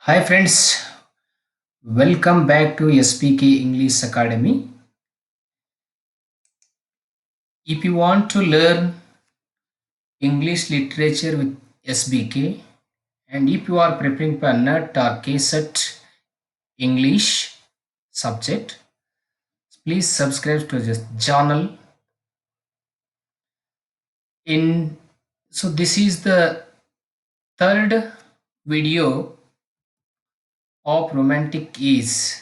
Hi friends, welcome back to SPK English Academy. If you want to learn English literature with SBK and if you are preparing for NET or KSET English subject, please subscribe to this channel. In this is the third video of romantic is.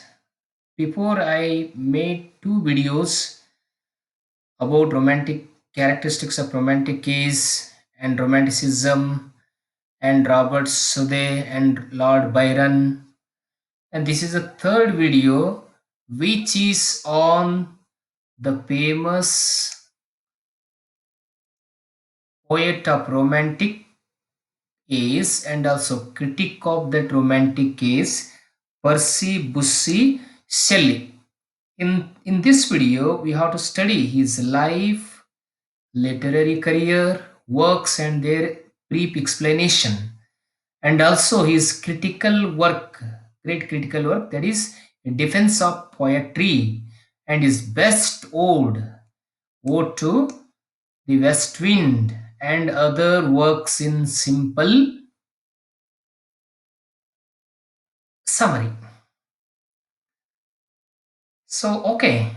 Before I made two videos about romantic characteristics of romantic gaze and romanticism and Robert Southey and Lord Byron. And this is a third video which is on the famous poet of romantic gaze and also critic of that romantic gaze, Percy Bussy Shelley. In this video, we have to study his life, literary career, works, and their brief explanation, and also his critical work, great critical work, that is Defense of Poetry, and his best ode to the West Wind, and other works in simple summary. So, okay,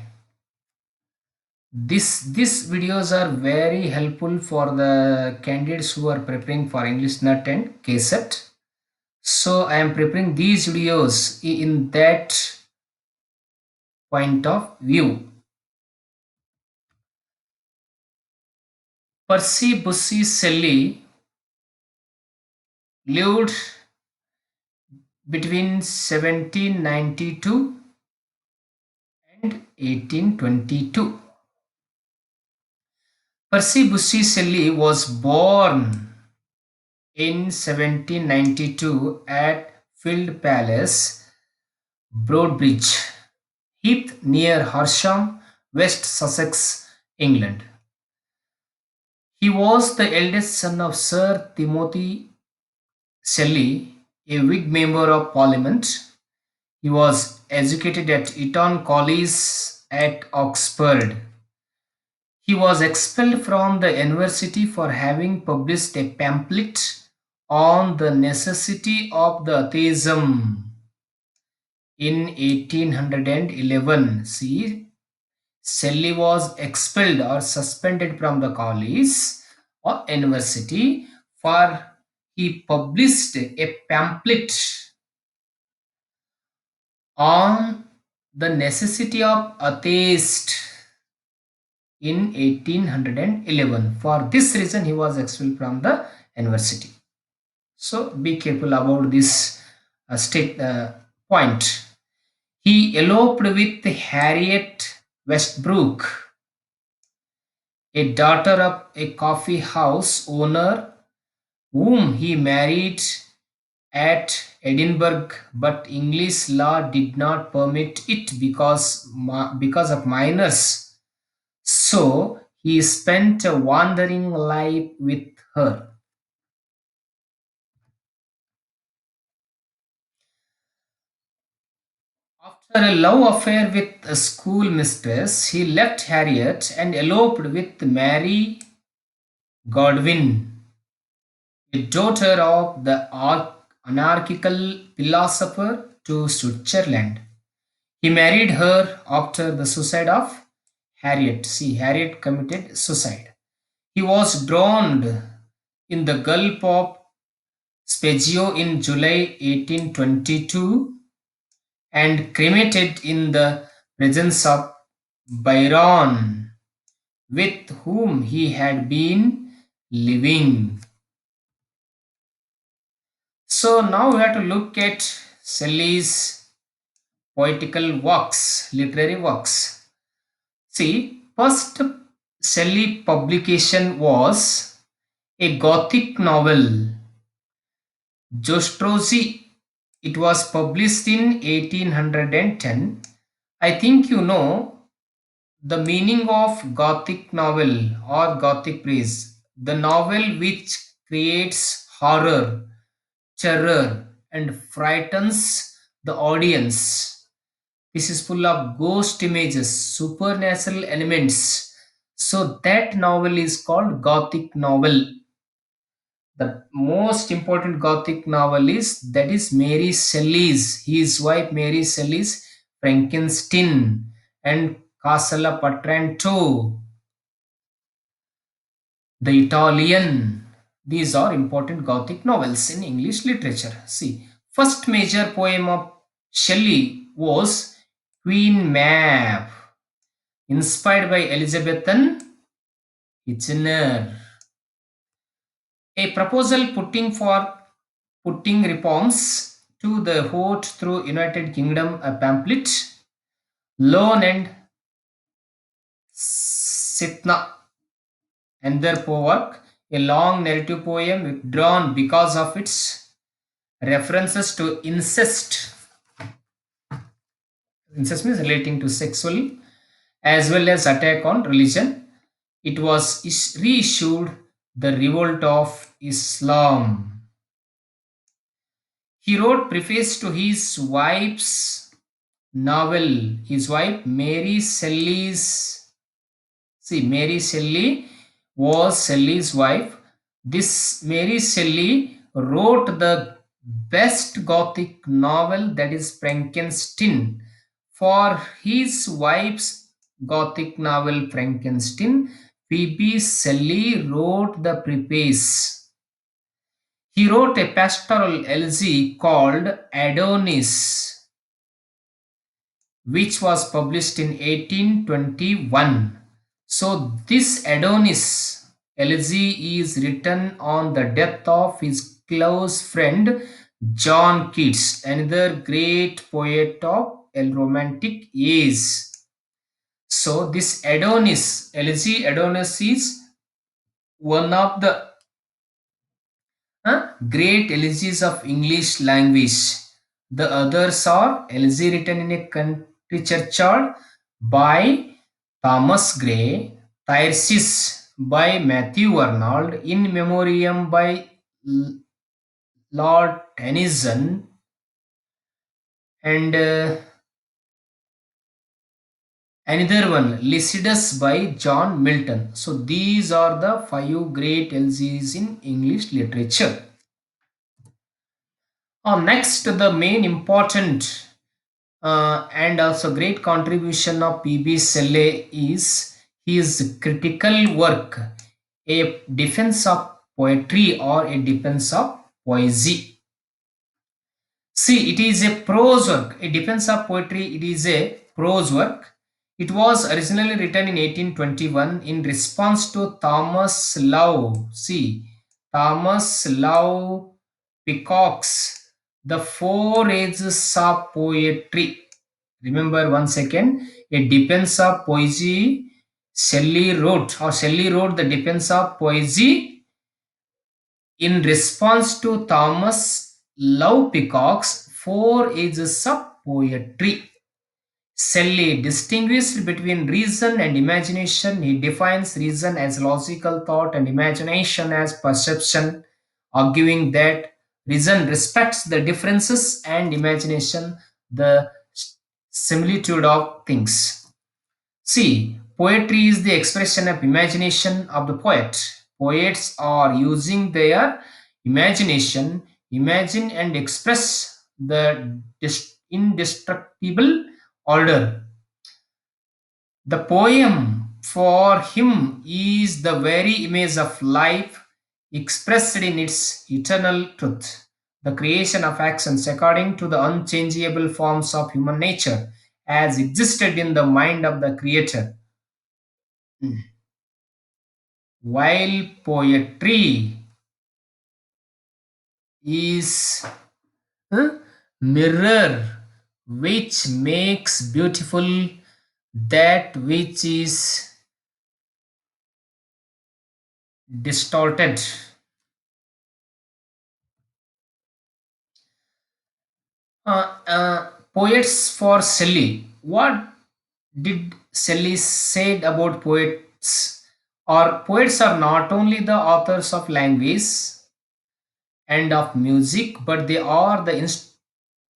these videos are very helpful for the candidates who are preparing for English NET and KSET. So I am preparing these videos in that point of view. Percy Bussy Shelley lived between 1792 and 1822. Percy Bussy Shelley was born in 1792 at Field Palace, Broadbridge Heath near Horsham, West Sussex, England. He was the eldest son of Sir Timothy Shelley, a Whig member of Parliament. He was educated at Eton College at Oxford. He was expelled from the university for having published a pamphlet on the necessity of the atheism in 1811. See, Shelley was expelled or suspended from the college or university for he published a pamphlet on the necessity of atheist in 1811. For this reason, he was expelled from the university. So be careful about this state point. He eloped with Harriet Westbrook, a daughter of a coffee house owner whom he married at Edinburgh, but English law did not permit it because of minors. So he spent a wandering life with her. After a love affair with a schoolmistress, he left Harriet and eloped with Mary Godwin, a daughter of the anarchical philosopher, to Switzerland. He married her after the suicide of Harriet. See, Harriet committed suicide. He was drowned in the Gulf of Speggio in July 1822 and cremated in the presence of Byron, with whom he had been living. So now we have to look at Shelley's poetical works, literary works. See, first Shelley publication was a Gothic novel, Jostrosi. It was published in 1810. I think you know the meaning of Gothic novel or Gothic praise. The novel which creates horror, terror, and frightens the audience. This is full of ghost images, supernatural elements. So that novel is called Gothic novel. The most important Gothic novel is Mary Shelley's, his wife Mary Shelley's Frankenstein and Castle of Otranto, The Italian. These are important Gothic novels in English literature. See, first major poem of Shelley was Queen Mab, inspired by Elizabethan Kitchener. A proposal putting reforms to the vote through United Kingdom, a pamphlet, Lone and Sitna, and their work, a long narrative poem withdrawn because of its references to incest. Incest means relating to sexual as well as attack on religion. It was reissued, The Revolt of Islam. He wrote preface to his wife's novel. His wife, Mary Shelley's. See, Mary Shelley was Shelley's wife. This Mary Shelley wrote the best Gothic novel, that is Frankenstein. For his wife's Gothic novel Frankenstein, Phoebe Shelley wrote the preface. He wrote a pastoral elegy called Adonis, which was published in 1821. So, this Adonis elegy is written on the death of his close friend John Keats, another great poet of Romantic age. So, this Adonis elegy, Adonis is one of the great elegies of English language. The others are elegy written in a country churchyard by Thomas Gray, Thyrsis by Matthew Arnold, In Memoriam by Lord Tennyson, and another one, Lycidas by John Milton. So these are the five great elegies in English literature. Next, the main important and also great contribution of P.B. Shelley is his critical work, A Defense of Poetry or A Defense of Poesy. See, it is a prose work. A Defense of Poetry, it is a prose work. It was originally written in 1821 in response to Thomas Love. See, Thomas Love Peacock's The Four Ages of Poetry. Remember one second, A Defense of Poesy, Shelley wrote The Defense of Poesy in response to Thomas Love Peacock's Four Ages of Poetry. Shelley distinguished between reason and imagination. He defines reason as logical thought and imagination as perception, arguing that reason respects the differences and imagination the similitude of things. See, poetry is the expression of imagination of the poet. Poets are using their imagination, imagine and express the indestructible order. The poem for him is the very image of life expressed in its eternal truth, the creation of actions according to the unchangeable forms of human nature as existed in the mind of the creator. While poetry is a mirror which makes beautiful that which is distorted. Poets for Shelley. What did Shelley said about poets? Or poets are not only the authors of language and of music, but they are the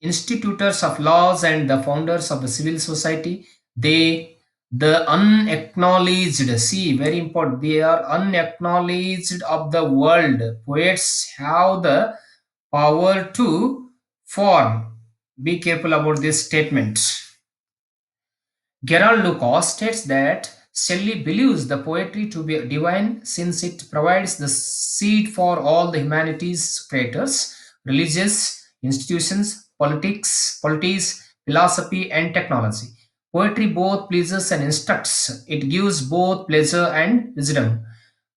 institutors of laws and the founders of the civil society. They, the unacknowledged, see, very important, they are unacknowledged of the world. Poets have the power to form. Be careful about this statement. Gerald Lucas states that Shelley believes the poetry to be divine since it provides the seed for all the humanities creators, religious institutions, polities, philosophy, and technology. Poetry both pleases and instructs. It gives both pleasure and wisdom.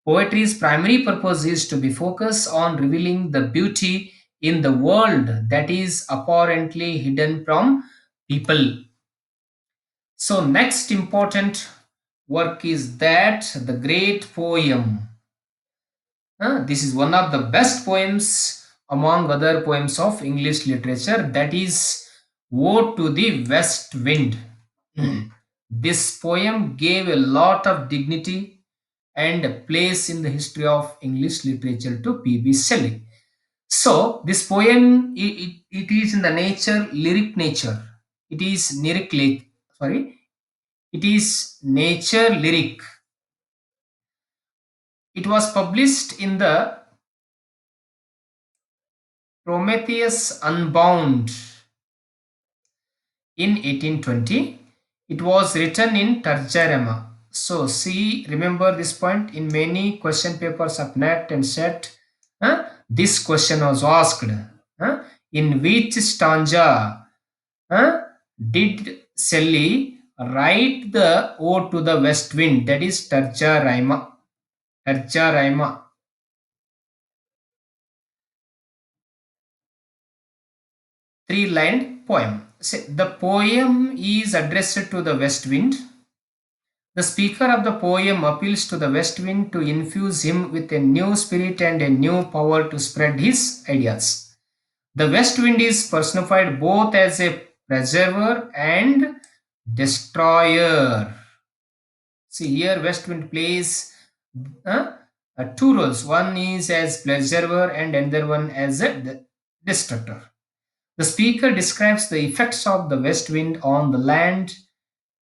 Poetry's primary purpose is to be focused on revealing the beauty in the world that is apparently hidden from people. So, next important work is that the great poem. This is one of the best poems among other poems of English literature, that is Ode to the West Wind. This poem gave a lot of dignity and a place in the history of English literature to P.B. Shelley. So, this poem, it is in the nature, lyric nature. It is sorry, it is nature lyric. It was published in the Prometheus Unbound in 1820. It was written in Tarjarama. So, see, remember this point in many question papers of NET and SET. This question was asked. In which stanza did Shelley write the Ode to the West Wind? That is Tarjarama. Tarjarama. Three-lined poem. The poem is addressed to the west wind. The speaker of the poem appeals to the west wind to infuse him with a new spirit and a new power to spread his ideas. The west wind is personified both as a preserver and destroyer. See here, west wind plays uh, two roles. One is as preserver and another one as a destructor. The speaker describes the effects of the west wind on the land,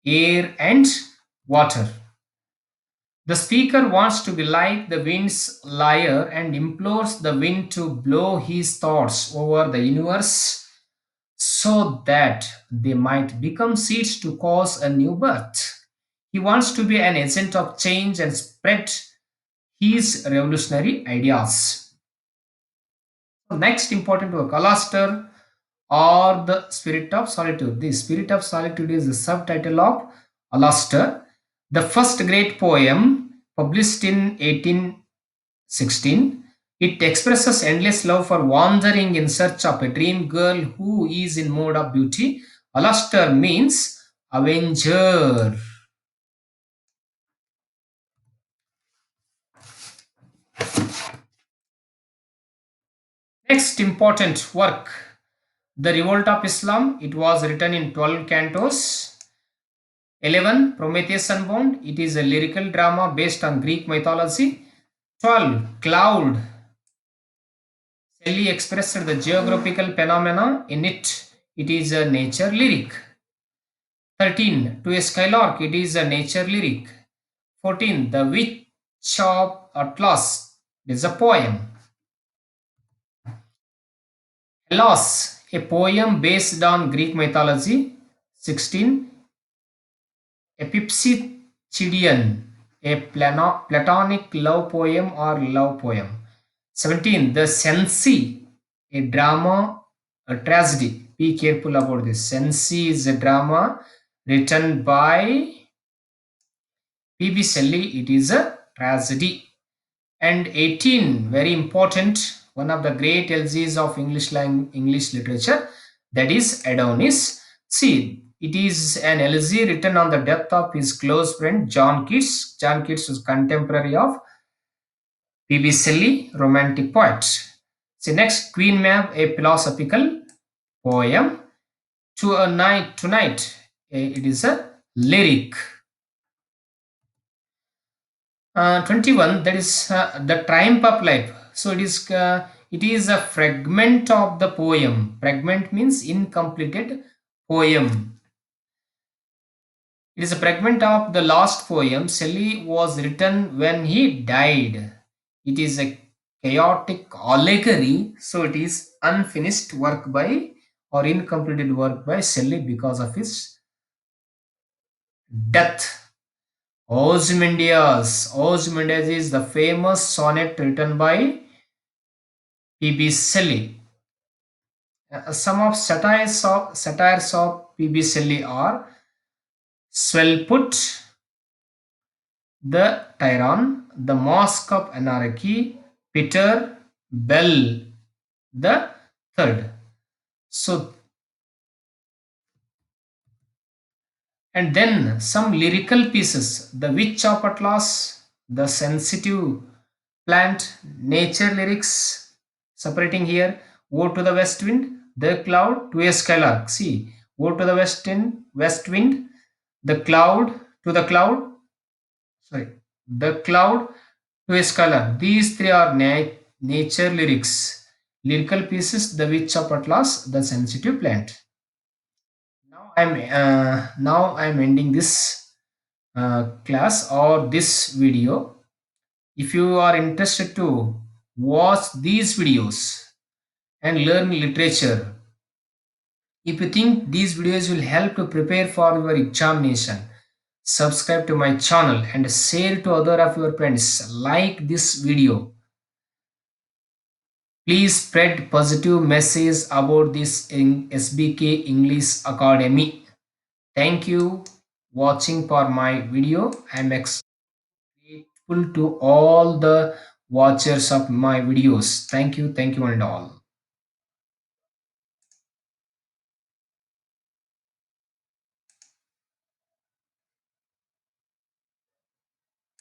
air, and water. The speaker wants to be like the wind's lyre and implores the wind to blow his thoughts over the universe so that they might become seeds to cause a new birth. He wants to be an agent of change and spread his revolutionary ideas. Next important work, Alastor or the Spirit of Solitude. The Spirit of Solitude is the subtitle of Alastor, the first great poem published in 1816. It expresses endless love for wandering in search of a dream girl who is in mode of beauty. Alastor means avenger. Next important work, The Revolt of Islam. It was written in 12 cantos. 11. Prometheus Unbound. It is a lyrical drama based on Greek mythology. 12. Cloud. Shelley expressed the geographical phenomena in it. It is a nature lyric. 13. To a Skylark. It is a nature lyric. 14. The Witch of Atlas. It is a poem. Hellas. A poem based on Greek mythology. 16. Epipsychidion, a platonic love poem or love poem. 17. The Sensi, a drama, a tragedy. Be careful about this. Sensi is a drama written by P.B. Shelley. It is a tragedy. And 18, very important, one of the great LGs of English literature, that is Adonis. See, it is an LG written on the death of his close friend John Keats. John Keats was contemporary of P.B. Shelley, romantic poet. See, next, Queen Mab, a philosophical poem. To a Night Tonight, it is a lyric. 21, that is the triumph of life. So It is a fragment of the poem. Fragment means incompleted poem. It is a fragment of the last poem. Shelley was written when he died. It is a chaotic allegory, so it is unfinished work by or incompleted work by Shelley because of his death. Ozymandias. Ozymandias is the famous sonnet written by P.B. Shelley. Some of satires of P.B. Shelley are Swellput, The Tyran, The Mosque of Anarchy, Peter Bell the Third. So, and then some lyrical pieces: The Witch of Atlas, The Sensitive Plant, Nature Lyrics, separating here, Ode to the West Wind, The Cloud to a Skylark. See, Ode to the West Wind, The Cloud to the Cloud, sorry, The Cloud to a Skylark. These three are nature lyrics. Lyrical pieces: The Witch of Atlas, The Sensitive Plant. Now I'm ending this class or this video. If you are interested to watch these videos and learn literature, if you think these videos will help to prepare for your examination, subscribe to my channel and share to other of your friends. Like this video. Please spread positive message about this in SBK English Academy. Thank you watching for my video. I'm grateful to all the watchers of my videos. Thank you and all.